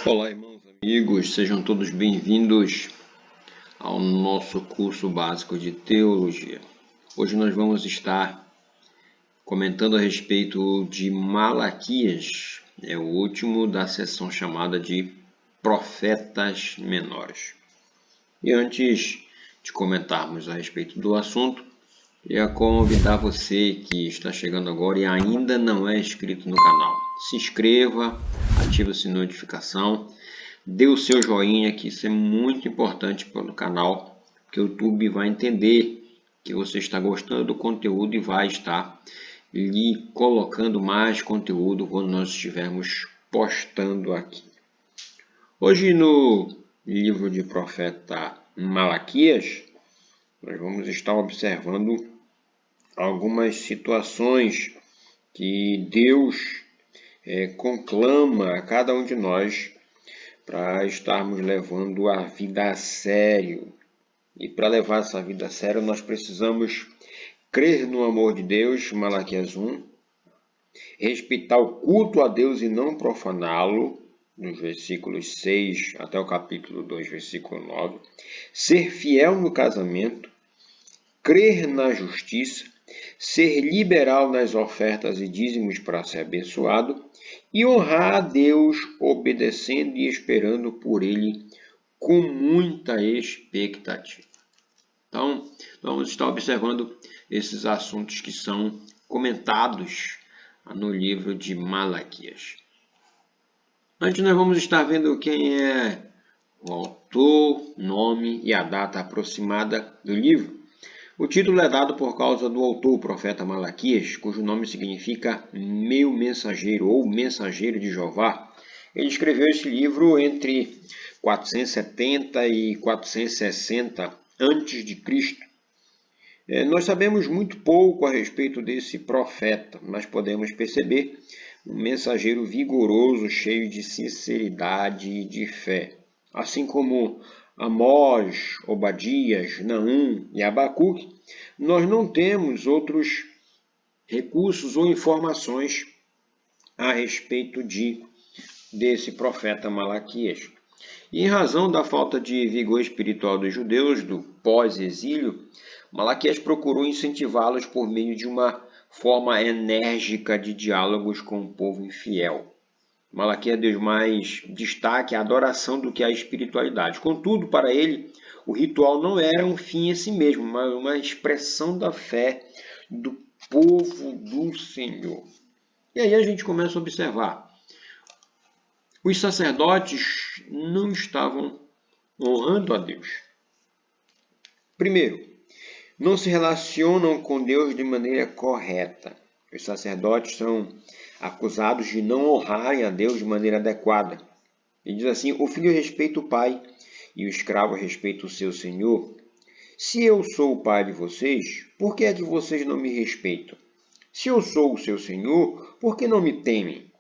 Olá, irmãos, amigos, sejam todos bem-vindos ao nosso curso básico de teologia. Hoje nós vamos estar comentando a respeito de Malaquias, o último da seção chamada de Profetas Menores. E antes de comentarmos a respeito do assunto, queria convidar você que está chegando agora e ainda não é inscrito no canal. Se inscreva, ative o sininho de notificação, dê o seu joinha, que isso é muito importante para o canal, porque o YouTube vai entender que você está gostando do conteúdo e vai estar lhe colocando mais conteúdo quando nós estivermos postando aqui. Hoje no livro de profeta Malaquias, nós vamos estar observando algumas situações que Deus conclama a cada um de nós para estarmos levando a vida a sério. E para levar essa vida a sério, nós precisamos crer no amor de Deus, Malaquias 1, respeitar o culto a Deus e não profaná-lo, nos versículos 6 até o capítulo 2, versículo 9, ser fiel no casamento, crer na justiça, ser liberal nas ofertas e dízimos para ser abençoado e honrar a Deus obedecendo e esperando por Ele com muita expectativa. Então, vamos estar observando esses assuntos que são comentados no livro de Malaquias. Antes nós vamos estar vendo quem é o autor, nome e a data aproximada do livro. O título é dado por causa do autor, o profeta Malaquias, cujo nome significa meu mensageiro ou mensageiro de Jeová. Ele escreveu esse livro entre 470 e 460 a.C. Nós sabemos muito pouco a respeito desse profeta, mas podemos perceber um mensageiro vigoroso, cheio de sinceridade e de fé. Assim como Amós, Obadias, Naum e Abacuque, nós não temos outros recursos ou informações a respeito desse profeta Malaquias. E em razão da falta de vigor espiritual dos judeus, do pós-exílio, Malaquias procurou incentivá-los por meio de uma forma enérgica de diálogos com o povo infiel. Malaquias deu mais destaque à adoração do que à espiritualidade. Contudo, para ele, o ritual não era um fim em si mesmo, mas uma expressão da fé do povo do Senhor. E aí a gente começa a observar. Os sacerdotes não estavam honrando a Deus. Primeiro, não se relacionam com Deus de maneira correta. Os sacerdotes são acusados de não honrarem a Deus de maneira adequada. Ele diz assim: o filho respeita o pai e o escravo respeita o seu senhor. Se eu sou o pai de vocês, por que é que vocês não me respeitam? Se eu sou o seu senhor, por que não me temem?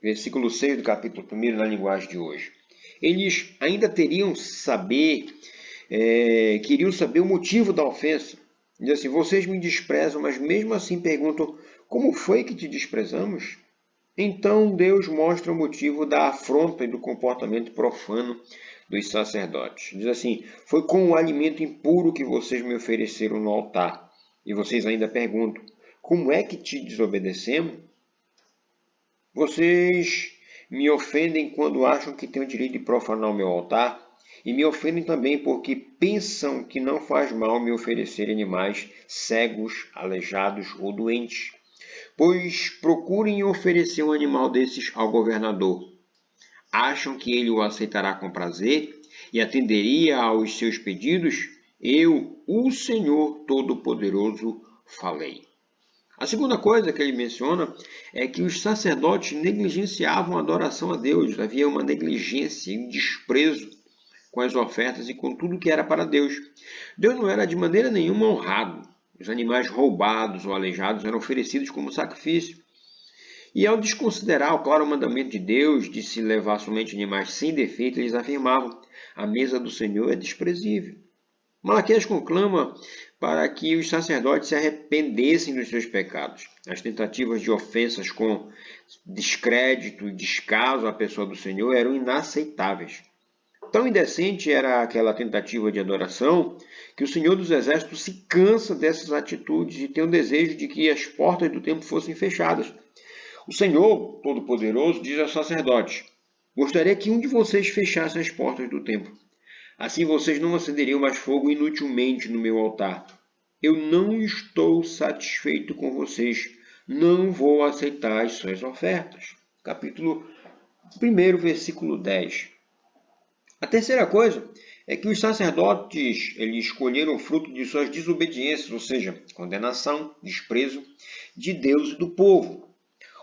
Versículo 6 do capítulo 1 na linguagem de hoje. Eles ainda queriam saber o motivo da ofensa. Diz assim: vocês me desprezam, mas mesmo assim perguntam: como foi que te desprezamos? Então Deus mostra o motivo da afronta e do comportamento profano dos sacerdotes. Diz assim: foi com o alimento impuro que vocês me ofereceram no altar. E vocês ainda perguntam: como é que te desobedecemos? Vocês me ofendem quando acham que têm o direito de profanar o meu altar, e me ofendem também porque pensam que não faz mal me oferecer animais cegos, aleijados ou doentes. Pois procurem oferecer um animal desses ao governador. Acham que ele o aceitará com prazer e atenderia aos seus pedidos? Eu, o Senhor Todo-Poderoso, falei. A segunda coisa que ele menciona é que os sacerdotes negligenciavam a adoração a Deus. Havia uma negligência e um desprezo com as ofertas e com tudo que era para Deus. Deus não era de maneira nenhuma honrado. Os animais roubados ou aleijados eram oferecidos como sacrifício. E ao desconsiderar o claro mandamento de Deus de se levar somente animais sem defeito, eles afirmavam: a mesa do Senhor é desprezível. Malaquias conclama para que os sacerdotes se arrependessem dos seus pecados. As tentativas de ofensas com descrédito e descaso à pessoa do Senhor eram inaceitáveis. Tão indecente era aquela tentativa de adoração que o Senhor dos Exércitos se cansa dessas atitudes e tem o desejo de que as portas do templo fossem fechadas. O Senhor Todo-Poderoso diz aos sacerdotes: gostaria que um de vocês fechasse as portas do templo. Assim vocês não acenderiam mais fogo inutilmente no meu altar. Eu não estou satisfeito com vocês. Não vou aceitar as suas ofertas. Capítulo 1, versículo 10. A terceira coisa é que os sacerdotes eles escolheram o fruto de suas desobediências, ou seja, condenação, desprezo de Deus e do povo.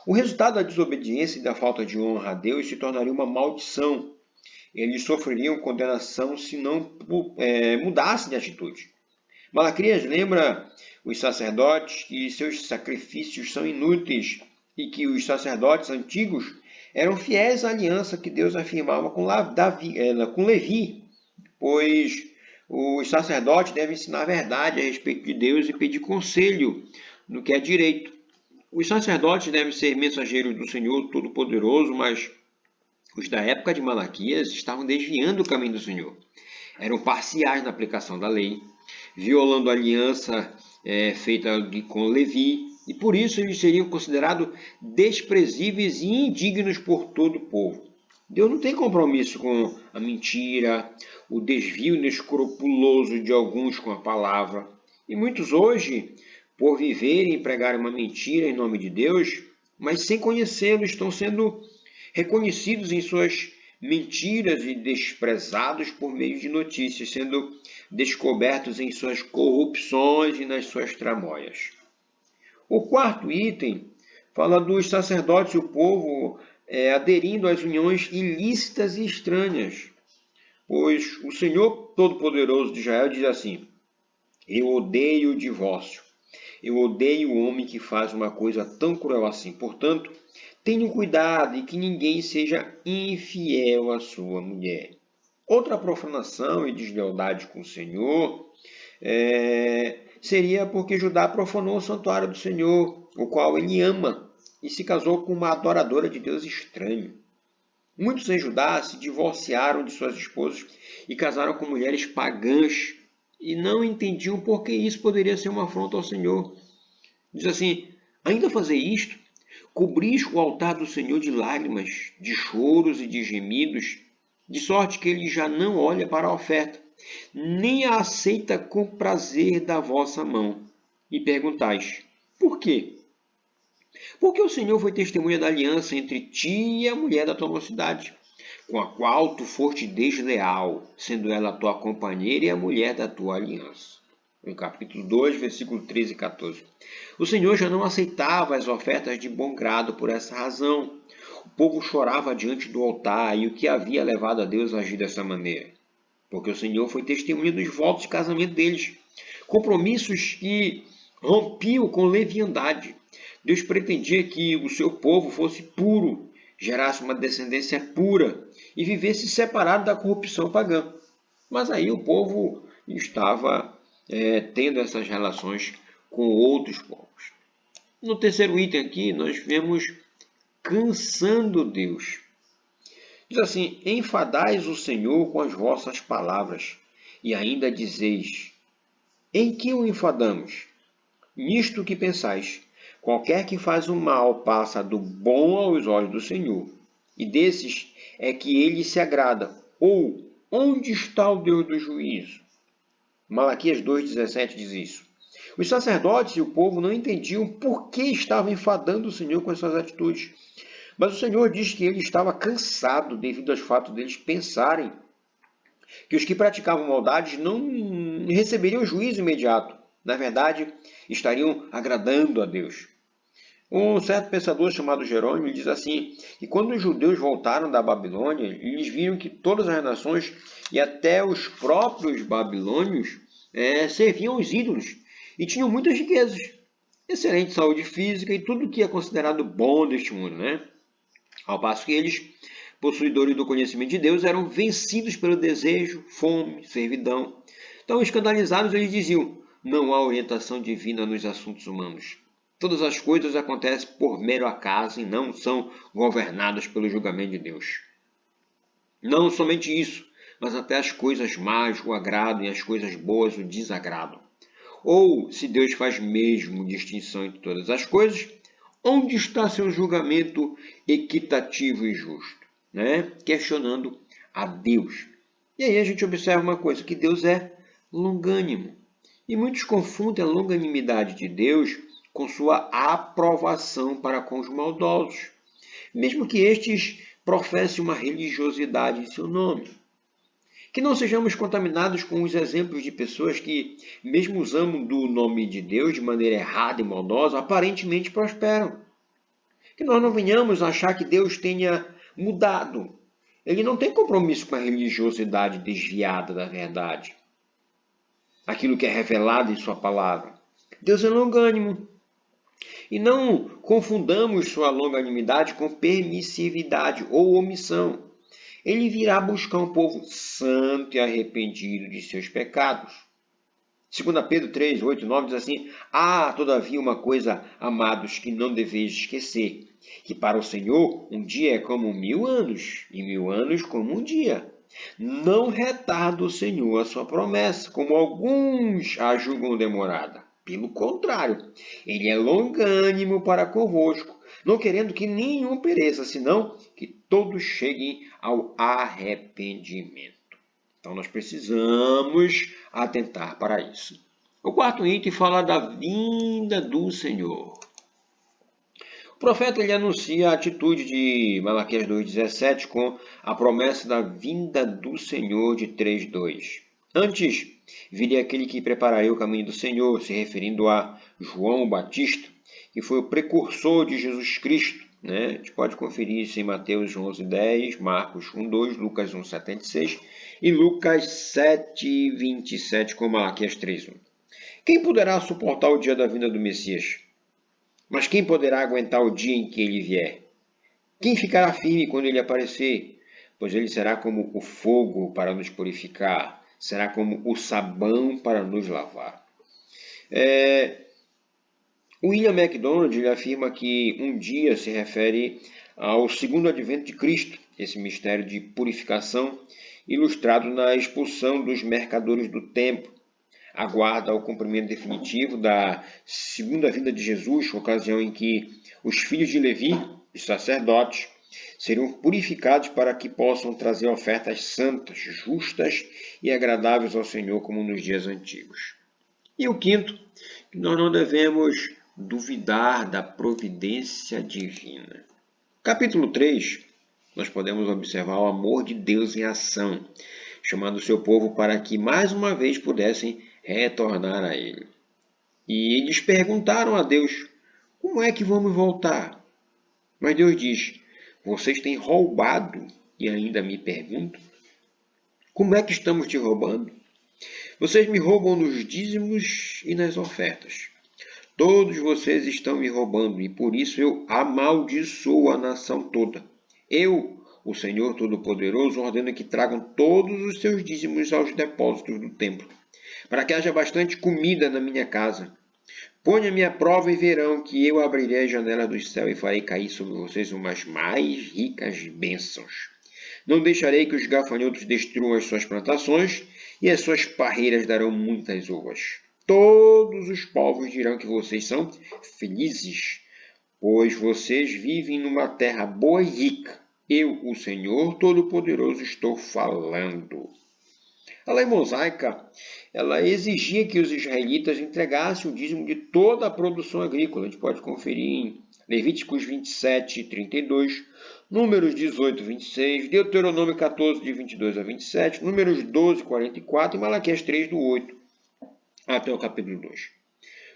O resultado da desobediência e da falta de honra a Deus se tornaria uma maldição. Eles sofreriam condenação se não mudassem de atitude. Malaquias lembra os sacerdotes que seus sacrifícios são inúteis e que os sacerdotes antigos eram fiéis à aliança que Deus afirmava com Levi, pois os sacerdotes devem ensinar a verdade a respeito de Deus e pedir conselho no que é direito. Os sacerdotes devem ser mensageiros do Senhor Todo-Poderoso, mas os da época de Malaquias estavam desviando o caminho do Senhor. Eram parciais na aplicação da lei, violando a aliança feita com Levi, e por isso eles seriam considerados desprezíveis e indignos por todo o povo. Deus não tem compromisso com a mentira, o desvio inescrupuloso de alguns com a palavra. E muitos hoje, por viverem e pregarem uma mentira em nome de Deus, mas sem conhecê-lo, estão sendo reconhecidos em suas mentiras e desprezados por meio de notícias, sendo descobertos em suas corrupções e nas suas tramóias. O quarto item fala dos sacerdotes e o povo aderindo às uniões ilícitas e estranhas, pois o Senhor Todo-Poderoso de Israel diz assim: eu odeio o divórcio, eu odeio o homem que faz uma coisa tão cruel assim. Portanto, tenham cuidado e que ninguém seja infiel à sua mulher. Outra profanação e deslealdade com o Senhor seria porque Judá profanou o santuário do Senhor, o qual ele ama, e se casou com uma adoradora de Deus estranho. Muitos em Judá se divorciaram de suas esposas e casaram com mulheres pagãs e não entendiam por que isso poderia ser uma afronta ao Senhor. Diz assim: ainda fazer isto? Cobris o altar do Senhor de lágrimas, de choros e de gemidos, de sorte que ele já não olha para a oferta, nem a aceita com prazer da vossa mão. E perguntais: por quê? Porque o Senhor foi testemunha da aliança entre ti e a mulher da tua mocidade, com a qual tu foste desleal, sendo ela a tua companheira e a mulher da tua aliança. No capítulo 2, versículo 13 e 14. O Senhor já não aceitava as ofertas de bom grado por essa razão. O povo chorava diante do altar e o que havia levado a Deus a agir dessa maneira? Porque o Senhor foi testemunha dos votos de casamento deles, compromissos que rompiam com leviandade. Deus pretendia que o seu povo fosse puro, gerasse uma descendência pura e vivesse separado da corrupção pagã. Mas aí o povo estava tendo essas relações com outros povos. No terceiro item aqui, nós vemos cansando Deus. Diz assim: enfadais o Senhor com as vossas palavras, e ainda dizeis: em que o enfadamos? Nisto que pensais: qualquer que faz o mal passa do bom aos olhos do Senhor, e desses é que ele se agrada. Ou, onde está o Deus do juízo? Malaquias 2,17 diz isso. Os sacerdotes e o povo não entendiam por que estavam enfadando o Senhor com essas atitudes. Mas o Senhor diz que ele estava cansado devido aos fatos deles pensarem que os que praticavam maldades não receberiam juízo imediato. Na verdade, estariam agradando a Deus. Um certo pensador chamado Jerônimo diz assim, que quando os judeus voltaram da Babilônia, eles viram que todas as nações e até os próprios babilônios serviam os ídolos e tinham muitas riquezas, excelente saúde física e tudo o que é considerado bom neste mundo, né? Ao passo que eles, possuidores do conhecimento de Deus, eram vencidos pelo desejo, fome, servidão. Então, escandalizados, eles diziam: não há orientação divina nos assuntos humanos. Todas as coisas acontecem por mero acaso e não são governadas pelo julgamento de Deus. Não somente isso, mas até as coisas más o agradam e as coisas boas o desagradam. Ou, se Deus faz mesmo distinção entre todas as coisas, onde está seu julgamento equitativo e justo? Questionando a Deus. E aí a gente observa uma coisa, que Deus é longânimo. E muitos confundem a longanimidade de Deus com sua aprovação para com os maldosos, mesmo que estes professem uma religiosidade em seu nome. Que não sejamos contaminados com os exemplos de pessoas que, mesmo usando do nome de Deus de maneira errada e maldosa, aparentemente prosperam. Que nós não venhamos achar que Deus tenha mudado. Ele não tem compromisso com a religiosidade desviada da verdade. Aquilo que é revelado em sua palavra. Deus é longânimo. E não confundamos sua longanimidade com permissividade ou omissão. Ele virá buscar um povo santo e arrependido de seus pecados. 2 Pedro 3, 8, 9 diz assim: há, todavia, uma coisa, amados, que não deveis esquecer, que para o Senhor um dia é como 1000 anos, e 1000 anos como um dia. Não retarda o Senhor a sua promessa, como alguns a julgam demorada. Pelo contrário, ele é longânimo para convosco, não querendo que nenhum pereça, senão que todos cheguem ao arrependimento. Então, nós precisamos atentar para isso. O quarto item fala da vinda do Senhor. O profeta ele anuncia a atitude de Malaquias 2,17 com a promessa da vinda do Senhor de 3,2. Antes, viria aquele que prepararia o caminho do Senhor, se referindo a João Batista, que foi o precursor de Jesus Cristo. A gente pode conferir isso em Mateus 11,10, Marcos 1,2, Lucas 1,76 e Lucas 7,27 com Malaquias 3,1. Quem poderá suportar o dia da vinda do Messias? Mas quem poderá aguentar o dia em que ele vier? Quem ficará firme quando ele aparecer? Pois ele será como o fogo para nos purificar, será como o sabão para nos lavar. William MacDonald ele afirma que um dia se refere ao segundo advento de Cristo, esse mistério de purificação ilustrado na expulsão dos mercadores do templo. Aguarda o cumprimento definitivo da segunda vinda de Jesus, ocasião em que os filhos de Levi, os sacerdotes, serão purificados para que possam trazer ofertas santas, justas e agradáveis ao Senhor, como nos dias antigos. E o quinto, que nós não devemos duvidar da providência divina. Capítulo 3, nós podemos observar o amor de Deus em ação, chamando o seu povo para que mais uma vez pudessem retornar a Ele. E eles perguntaram a Deus: como é que vamos voltar? Mas Deus diz: vocês têm roubado e ainda me perguntam? Como é que estamos te roubando? Vocês me roubam nos dízimos e nas ofertas. Todos vocês estão me roubando e por isso eu amaldiçoo a nação toda. Eu, o Senhor Todo-Poderoso, ordeno que tragam todos os seus dízimos aos depósitos do templo, para que haja bastante comida na minha casa. Ponha-me à prova e verão que eu abrirei a janela do céu e farei cair sobre vocês umas mais ricas bênçãos. Não deixarei que os gafanhotos destruam as suas plantações e as suas parreiras darão muitas uvas. Todos os povos dirão que vocês são felizes, pois vocês vivem numa terra boa e rica. Eu, o Senhor Todo-Poderoso, estou falando. A lei mosaica, ela exigia que os israelitas entregassem o dízimo de toda a produção agrícola. A gente pode conferir em Levíticos 27, 32, Números 18, 26, Deuteronômio 14, de 22 a 27, Números 12, 44 e Malaquias 3, do 8 até o capítulo 2.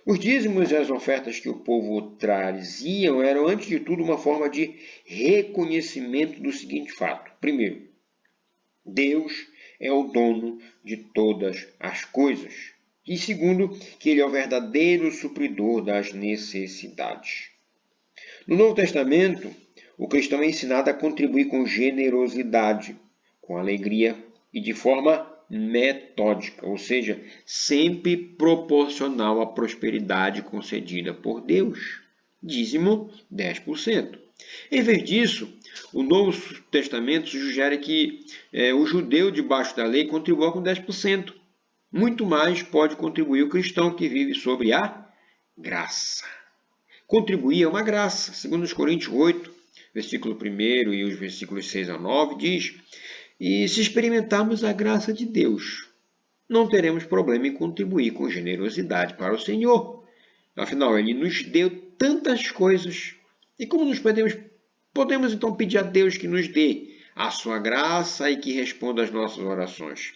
Os dízimos e as ofertas que o povo traziam eram, antes de tudo, uma forma de reconhecimento do seguinte fato. Primeiro, Deus é o dono de todas as coisas. E segundo, que Ele é o verdadeiro supridor das necessidades. No Novo Testamento, o cristão é ensinado a contribuir com generosidade, com alegria e de forma metódica, ou seja, sempre proporcional à prosperidade concedida por Deus. Dízimo 10%. Em vez disso, o Novo Testamento sugere que o judeu debaixo da lei contribua com 10%. Muito mais pode contribuir o cristão que vive sobre a graça. Contribuir é uma graça. Segundo os Coríntios 8, versículo 1 e os versículos 6 a 9, diz: e se experimentarmos a graça de Deus, não teremos problema em contribuir com generosidade para o Senhor. Afinal, Ele nos deu tantas coisas. E como nos podemos então pedir a Deus que nos dê a sua graça e que responda às nossas orações,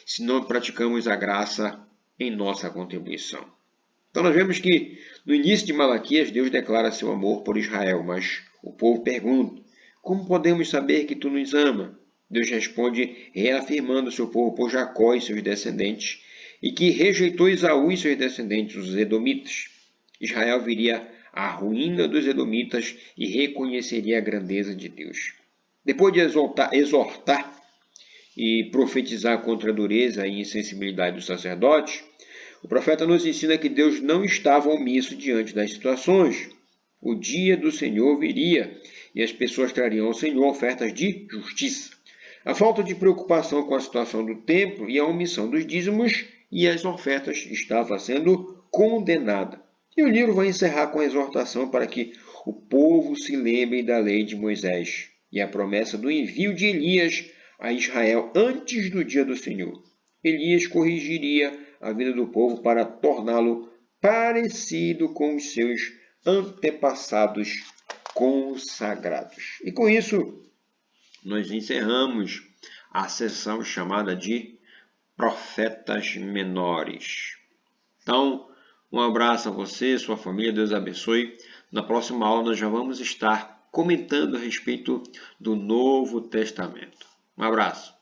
se não praticamos a graça em nossa contribuição? Então nós vemos que no início de Malaquias, Deus declara seu amor por Israel, mas o povo pergunta: como podemos saber que tu nos ama? Deus responde reafirmando seu povo por Jacó e seus descendentes, e que rejeitou Esaú e seus descendentes, os edomitas. Israel viria à ruína dos edomitas e reconheceria a grandeza de Deus. Depois de exortar e profetizar contra a dureza e insensibilidade dos sacerdotes, o profeta nos ensina que Deus não estava omisso diante das situações. O dia do Senhor viria e as pessoas trariam ao Senhor ofertas de justiça. A falta de preocupação com a situação do templo e a omissão dos dízimos e as ofertas estava sendo condenada. E o livro vai encerrar com a exortação para que o povo se lembre da lei de Moisés e a promessa do envio de Elias a Israel antes do dia do Senhor. Elias corrigiria a vida do povo para torná-lo parecido com os seus antepassados consagrados. E com isso, nós encerramos a sessão chamada de Profetas Menores. Então, um abraço a você, sua família, Deus abençoe. Na próxima aula nós já vamos estar comentando a respeito do Novo Testamento. Um abraço.